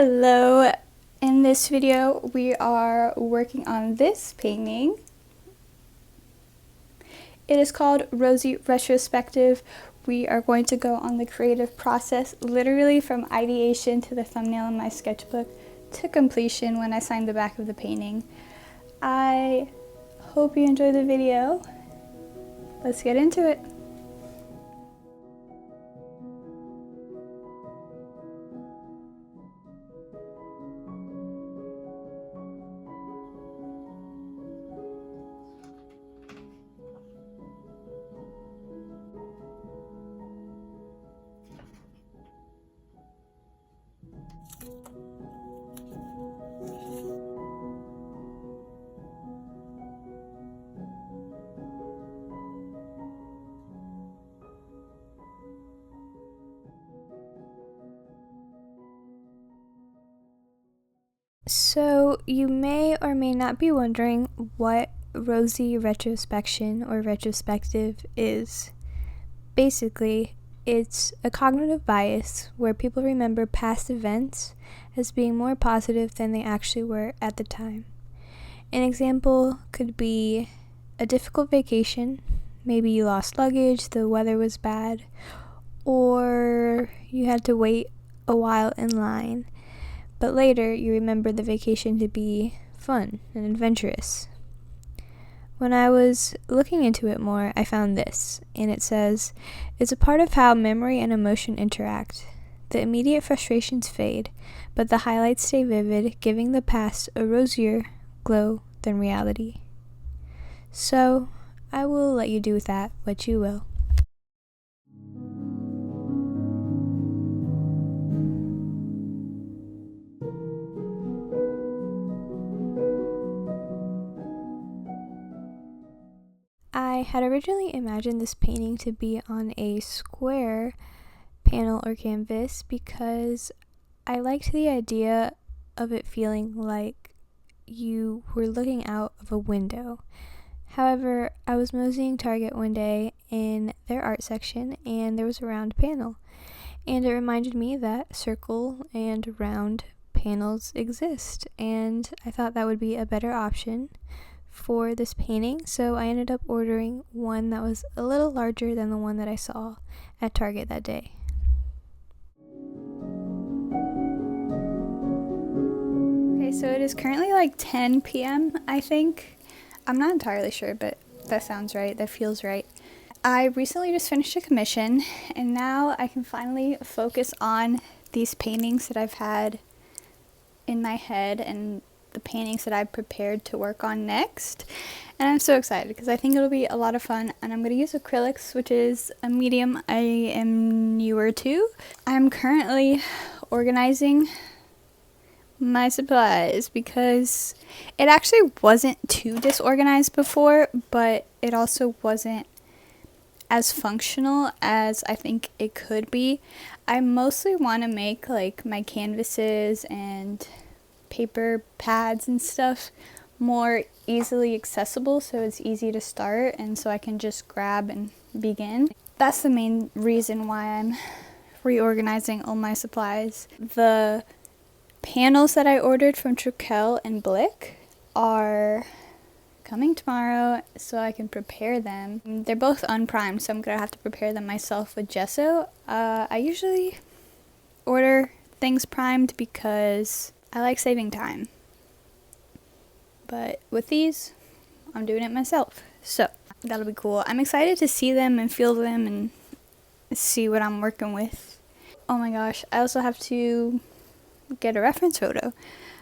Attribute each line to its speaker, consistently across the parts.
Speaker 1: Hello! In this video we are working on this painting. It is called Rosy Retrospective. We are going to go on the creative process literally from ideation to the thumbnail in my sketchbook to completion when I sign the back of the painting. I hope you enjoy the video. Let's get into it. So you may or may not be wondering what rosy retrospection or retrospective is. Basically, it's a cognitive bias where people remember past events as being more positive than they actually were at the time. An example could be a difficult vacation. Maybe you lost luggage, the weather was bad, or you had to wait a while in line. But later, you remember the vacation to be fun and adventurous. When I was looking into it more, I found this, and it says, it's a part of how memory and emotion interact. The immediate frustrations fade, but the highlights stay vivid, giving the past a rosier glow than reality. So, I will let you do with that what you will. I had originally imagined this painting to be on a square panel or canvas because I liked the idea of it feeling like you were looking out of a window. However, I was moseying Target one day in their art section and there was a round panel, and it reminded me that circle and round panels exist, and I thought that would be a better option for this painting, so I ended up ordering one that was a little larger than the one that I saw at Target that day. Okay, so it is currently like 10 p.m. I think. I'm not entirely sure, but that sounds right, that feels right. I recently just finished a commission, and now I can finally focus on these paintings that I've had in my head and the paintings that I've prepared to work on next. And I'm so excited because I think it'll be a lot of fun, and I'm going to use acrylics, which is a medium I am newer to. I'm currently organizing my supplies because it actually wasn't too disorganized before, but it also wasn't as functional as I think it could be. I mostly want to make like my canvases and paper pads and stuff more easily accessible, so it's easy to start and so I can just grab and begin. That's the main reason why I'm reorganizing all my supplies. The panels that I ordered from Trekell and Blick are coming tomorrow so I can prepare them. They're both unprimed, so I'm gonna have to prepare them myself with gesso. I usually order things primed because I like saving time, but with these, I'm doing it myself, so that'll be cool. I'm excited to see them and feel them and see what I'm working with. Oh my gosh, I also have to get a reference photo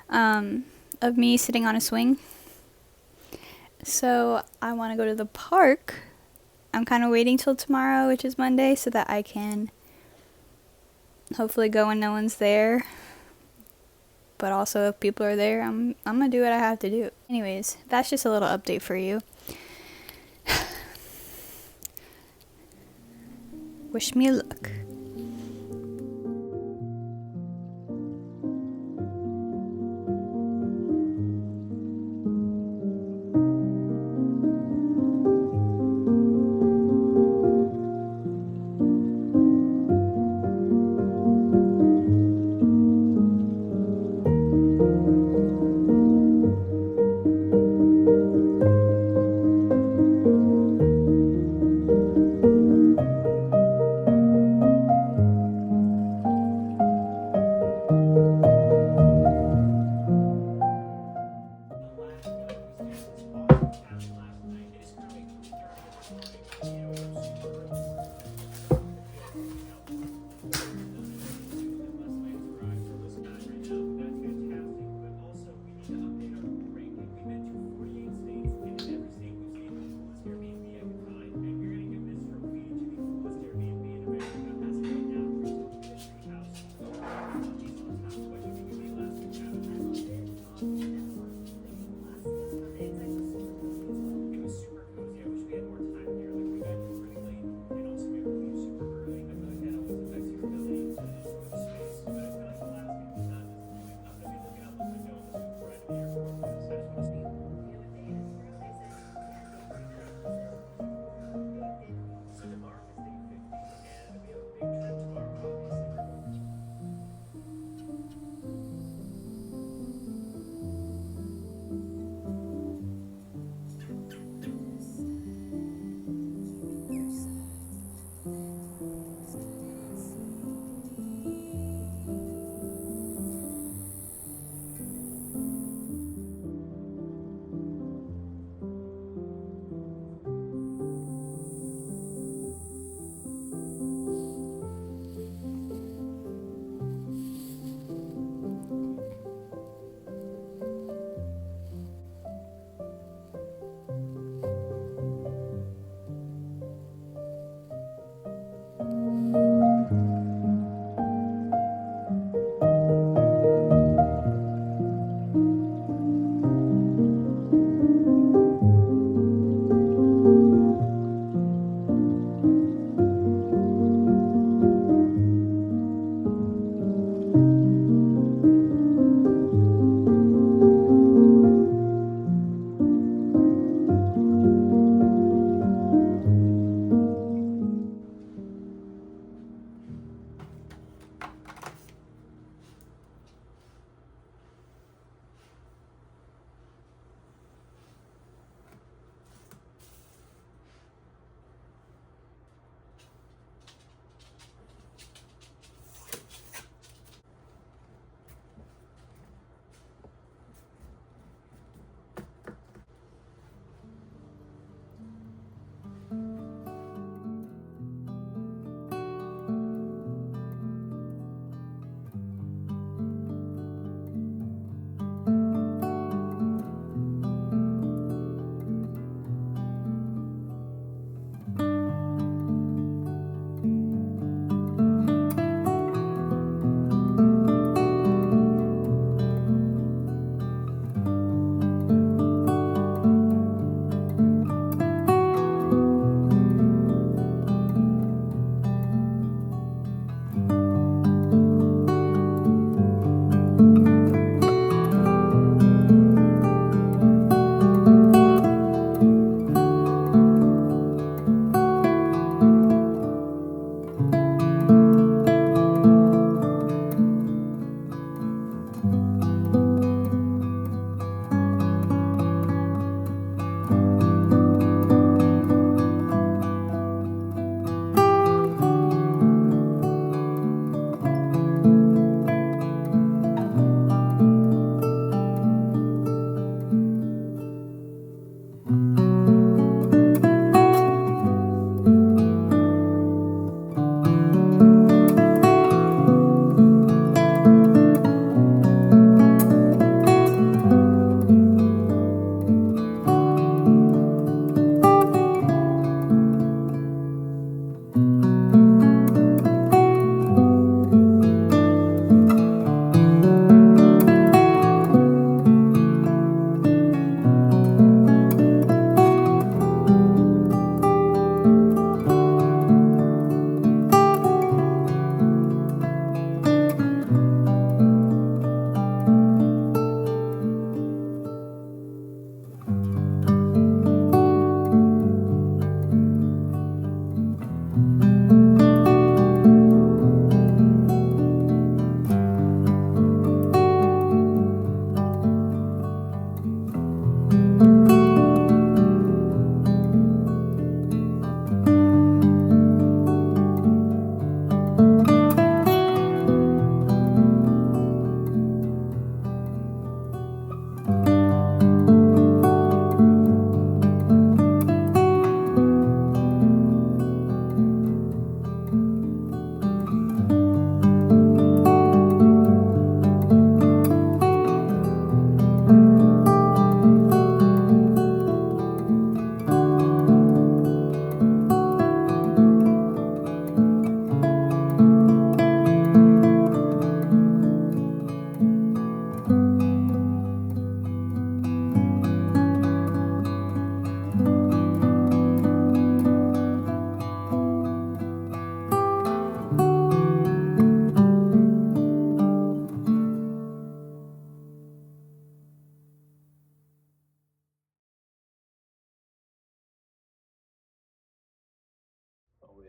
Speaker 1: of me sitting on a swing. So I want to go to the park. I'm kind of waiting till tomorrow, which is Monday, so that I can hopefully go when no one's there. But also, if people are there, I'm gonna do what I have to do. Anyways, that's just a little update for you. Wish me luck.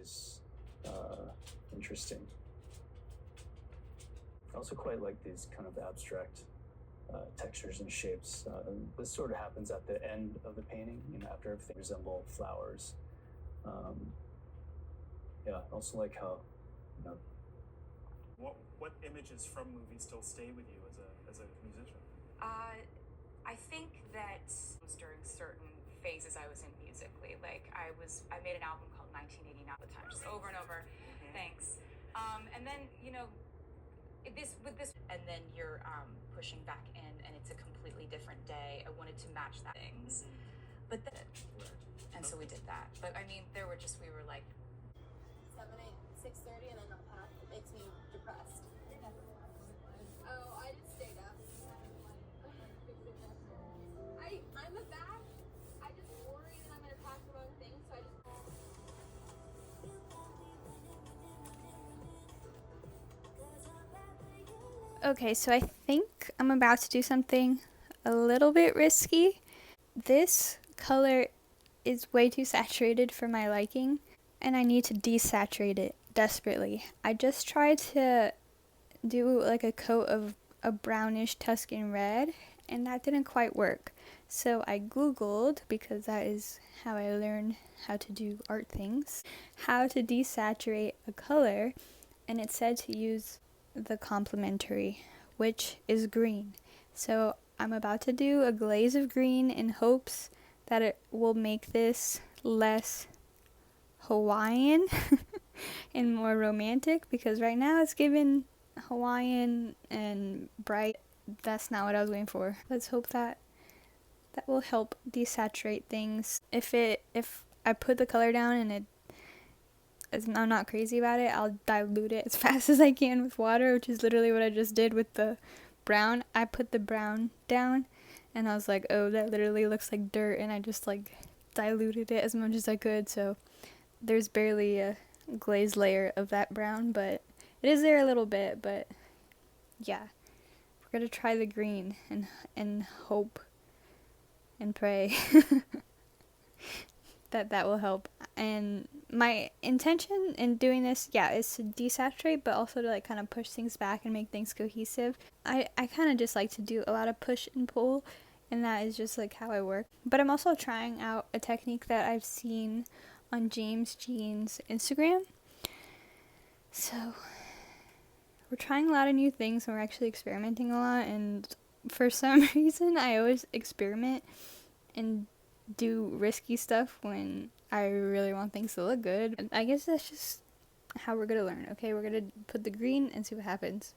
Speaker 2: is interesting. I also quite like these kind of abstract textures and shapes. This sort of happens at the end of the painting, you know, after everything resemble flowers. Yeah, I also like how, you know.
Speaker 3: What images from movies still stay with you as a musician?
Speaker 4: I think that it was during certain phases I was in musically. Like I made an album called 1989 at the time, just over and over. Thanks. And then, you know, and then you're pushing back in, and it's a completely different day. I wanted to match that things, but then, and so we did that. But I mean, we were like
Speaker 5: 7, 8, 6:30, and then the path makes me depressed. Oh, I just stayed up. I'm a bad. I just worry that I'm gonna pass the wrong thing, so I just.
Speaker 1: Okay, so I think I'm about to do something a little bit risky. This color is way too saturated for my liking, and I need to desaturate it desperately. I just tried to do like a coat of a brownish Tuscan red, and that didn't quite work. So I googled, because that is how I learn how to do art things, how to desaturate a color, and it said to use the complementary, which is green. So I'm about to do a glaze of green in hopes that it will make this less Hawaiian and more romantic, because right now it's given Hawaiian and bright. That's not what I was waiting for. Let's hope that will help desaturate things. If I put the color down and I'm not crazy about it, I'll dilute it as fast as I can with water, which is literally what I just did with the brown. I put the brown down and I was like, oh, that literally looks like dirt, and I just like diluted it as much as I could, so there's barely a glazed layer of that brown, but it is there a little bit. But yeah, we're gonna try the green and hope and pray that will help. And my intention in doing this, yeah, is to desaturate, but also to like kind of push things back and make things cohesive. I kind of just like to do a lot of push and pull, and that is just like how I work. But I'm also trying out a technique that I've seen on James Jean's Instagram. So we're trying a lot of new things, and we're actually experimenting a lot, and for some reason I always experiment and do risky stuff when I really want things to look good. I guess that's just how we're gonna learn. Okay, we're gonna put the green and see what happens.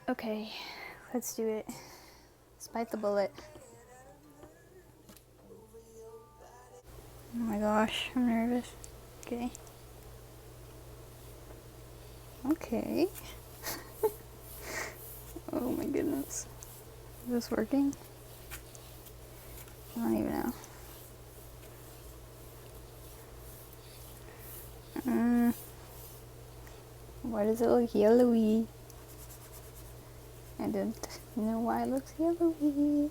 Speaker 1: Okay, let's do it. Spite the bullet. Oh my gosh, I'm nervous. Okay. Okay. Oh my goodness. Is this working? I don't even know. Why does it look yellowy? I don't know why it looks yellowy.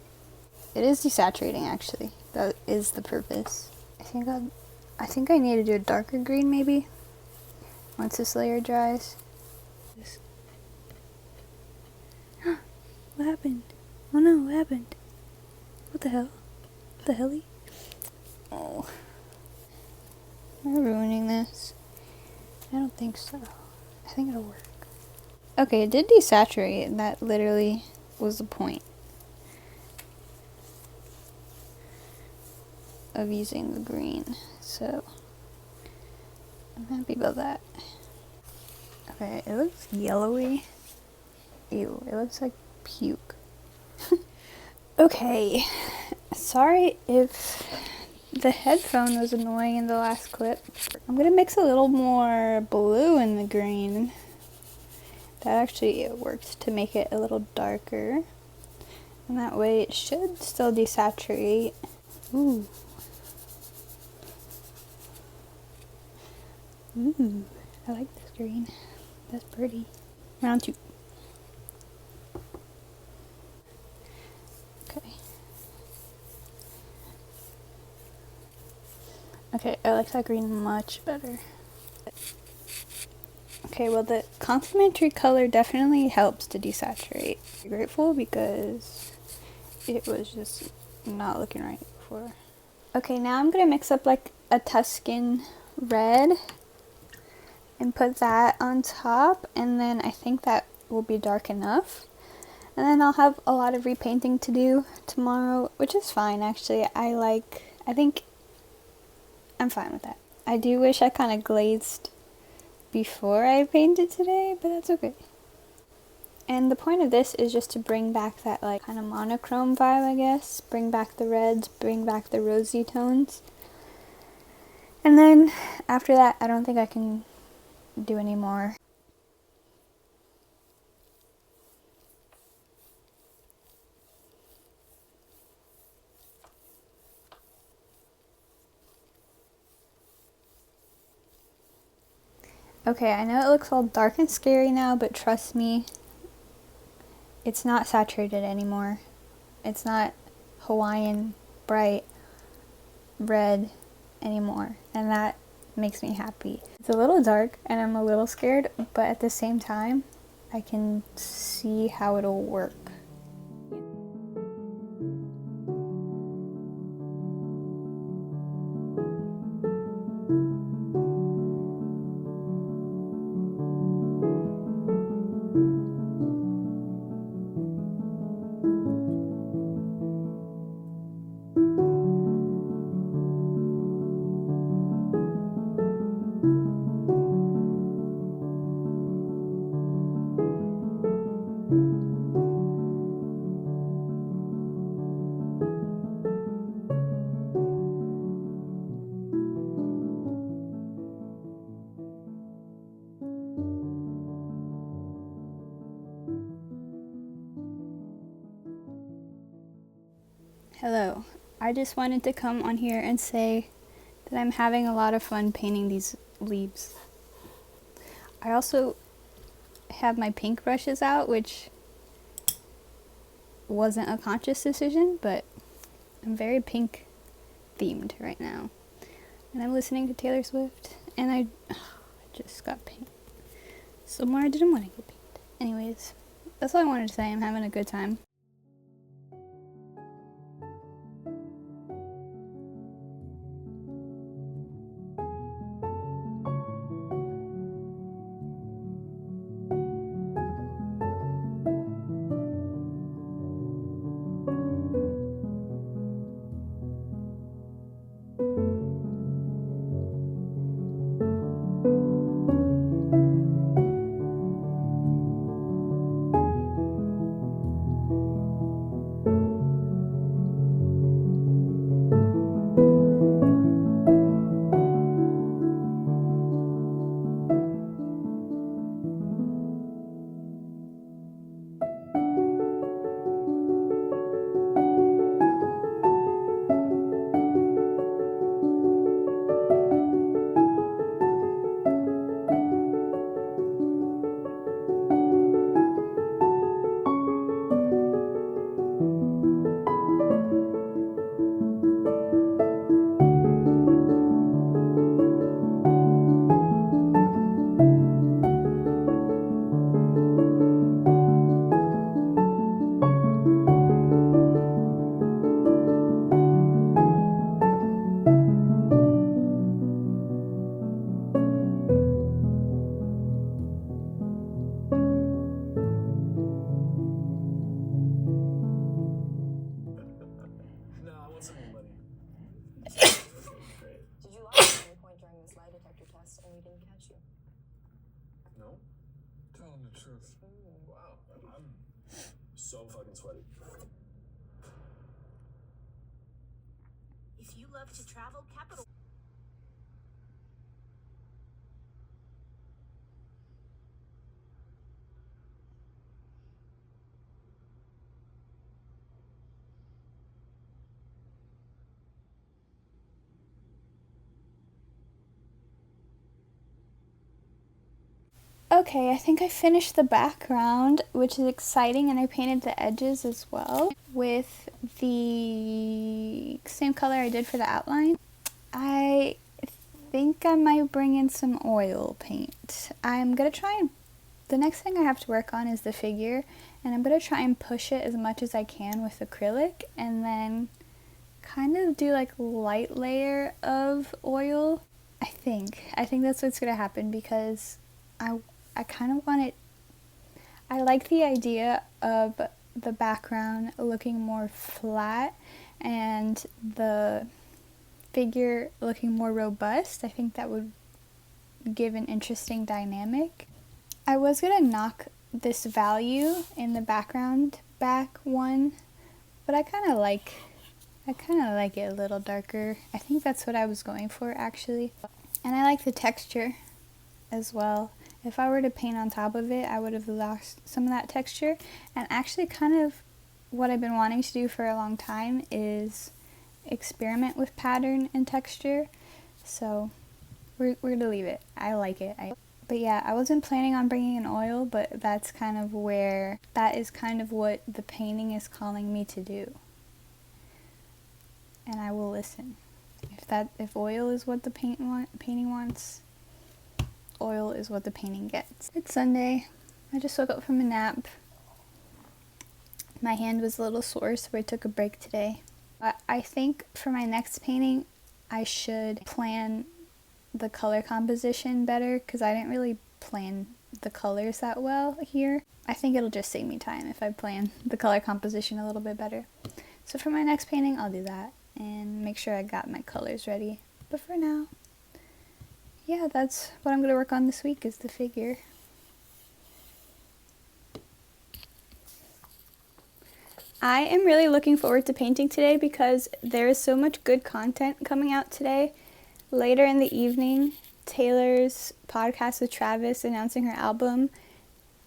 Speaker 1: It is desaturating, actually. That is the purpose. I think I need to do a darker green, maybe, once this layer dries. What happened? Oh no, what happened? What the hell? What the helly? Oh. Am I ruining this? I don't think so. I think it'll work. Okay, it did desaturate, and that literally was the point of using the green. So I'm happy about that. Okay, it looks yellowy. Ew, it looks like puke. Okay, sorry if the headphone was annoying in the last clip. I'm gonna mix a little more blue in the green. That actually worked to make it a little darker. And that way it should still desaturate. Ooh. Ooh, I like this green. That's pretty. Round 2. Okay. Okay, I like that green much better. Okay, well the complementary color definitely helps to desaturate. I'm grateful because it was just not looking right before. Okay, now I'm gonna mix up like a Tuscan red and put that on top, and then I think that will be dark enough. And then I'll have a lot of repainting to do tomorrow, which is fine actually. I think I'm fine with that. I do wish I kind of glazed before I painted today, but that's okay. And the point of this is just to bring back that like kind of monochrome vibe, I guess. Bring back the reds, bring back the rosy tones. And then after that, I don't think I can do any more. Okay, I know it looks all dark and scary now, but trust me, it's not saturated anymore. It's not Hawaiian bright red anymore, and that makes me happy. It's a little dark and I'm a little scared, but at the same time, I can see how it'll work. Hello, I just wanted to come on here and say that I'm having a lot of fun painting these leaves. I also have my pink brushes out, which wasn't a conscious decision, but I'm very pink themed right now. And I'm listening to Taylor Swift, and I just got paint somewhere I didn't want to get paint. Anyways, that's all I wanted to say. I'm having a good time.
Speaker 2: No, I want some more money. Great.
Speaker 5: Did you lie at any point during this lie detector test and we didn't catch you?
Speaker 2: No?
Speaker 6: Tell him the truth.
Speaker 2: Wow, I'm so fucking sweaty.
Speaker 7: If you love to travel, capital.
Speaker 1: Okay, I think I finished the background, which is exciting, and I painted the edges as well with the same color I did for the outline. I think I might bring in some oil paint. I'm gonna try and, the next thing I have to work on is the figure, and I'm gonna try and push it as much as I can with acrylic, and then kind of do like light layer of oil. I think that's what's gonna happen, because I kind of want it, I like the idea of the background looking more flat and the figure looking more robust. I think that would give an interesting dynamic. I was gonna knock this value in the background back one, but I kind of like it a little darker. I think that's what I was going for, actually. And I like the texture as well. If I were to paint on top of it, I would have lost some of that texture. And actually, kind of what I've been wanting to do for a long time is experiment with pattern and texture. So we're gonna leave it. I like it. But yeah, I wasn't planning on bringing in oil, but that is kind of what the painting is calling me to do. And I will listen. If oil is what the painting wants, oil is what the painting gets. It's Sunday. I just woke up from a nap. My hand was a little sore, so I took a break today. I think for my next painting, I should plan the color composition better, because I didn't really plan the colors that well here. I think it'll just save me time if I plan the color composition a little bit better. So for my next painting, I'll do that and make sure I got my colors ready. But for now, yeah, that's what I'm going to work on this week, is the figure. I am really looking forward to painting today, because there is so much good content coming out today. Later in the evening, Taylor's podcast with Travis announcing her album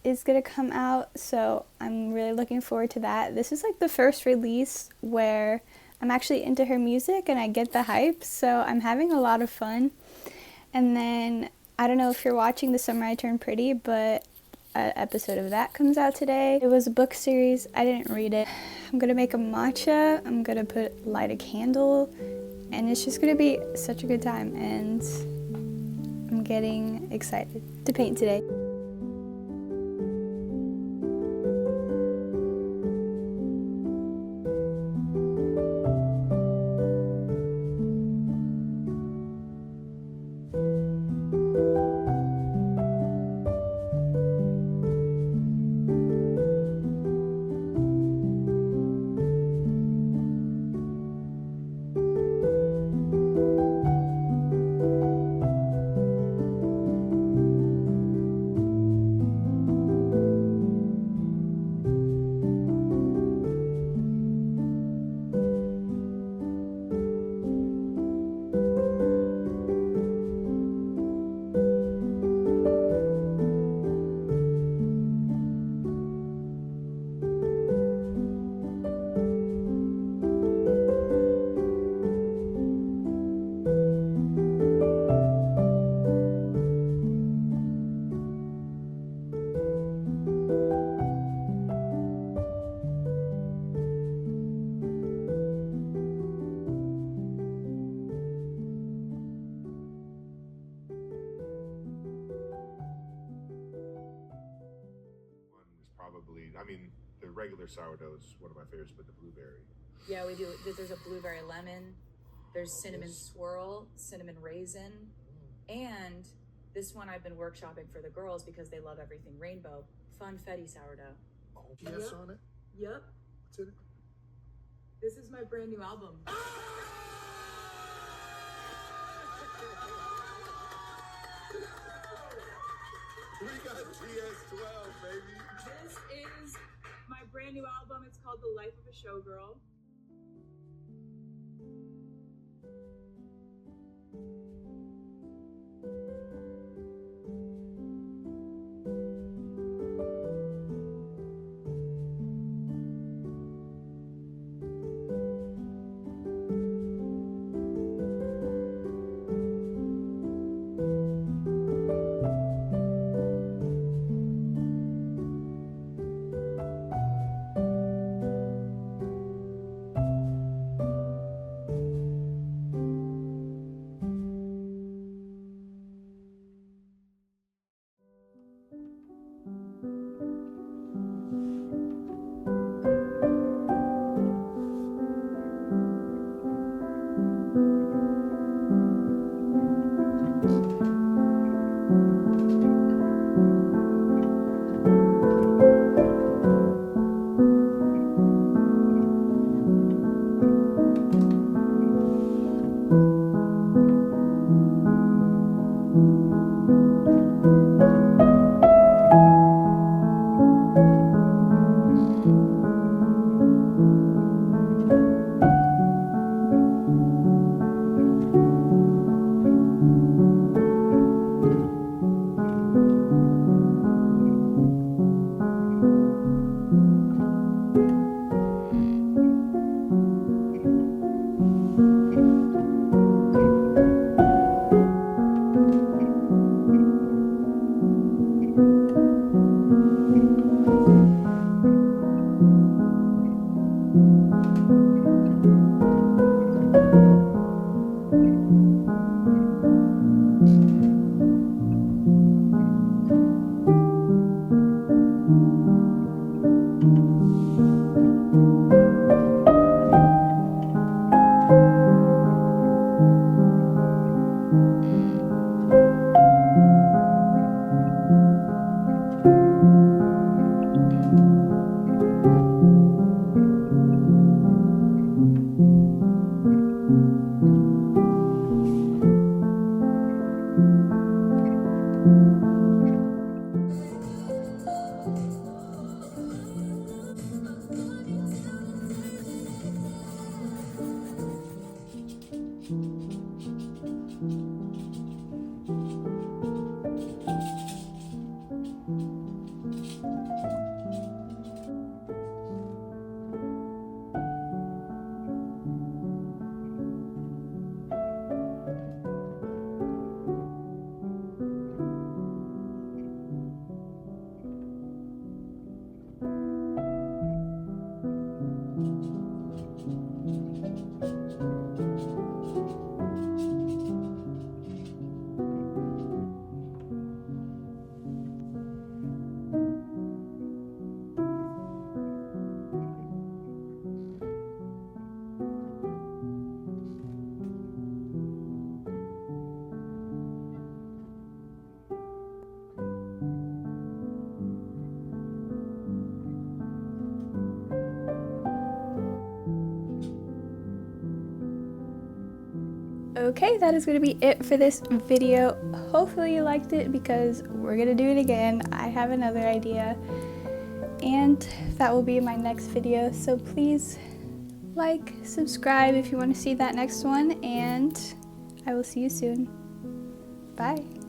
Speaker 1: is going to come out, so I'm really looking forward to that. This is like the first release where I'm actually into her music and I get the hype, so I'm having a lot of fun. And then, I don't know if you're watching The Summer I Turned Pretty, but an episode of that comes out today. It was a book series. I didn't read it. I'm gonna make a matcha. I'm gonna light a candle, and it's just gonna be such a good time, and I'm getting excited to paint today.
Speaker 7: I mean, the regular sourdough is one of my favorites, but the blueberry.
Speaker 8: Yeah, we do. There's a blueberry lemon, there's cinnamon swirl, cinnamon raisin, and this one I've been workshopping for the girls because they love everything rainbow. Funfetti sourdough.
Speaker 6: Yes on it?
Speaker 8: Yep.
Speaker 6: What's in it?
Speaker 8: This is my brand new album.
Speaker 6: We got a GS12, baby.
Speaker 8: This is my brand new album. It's called The Life of a Showgirl.
Speaker 1: Okay, that is going to be it for this video. Hopefully you liked it because we're going to do it again. I have another idea and that will be in my next video. So please like, subscribe if you want to see that next one, and I will see you soon. Bye.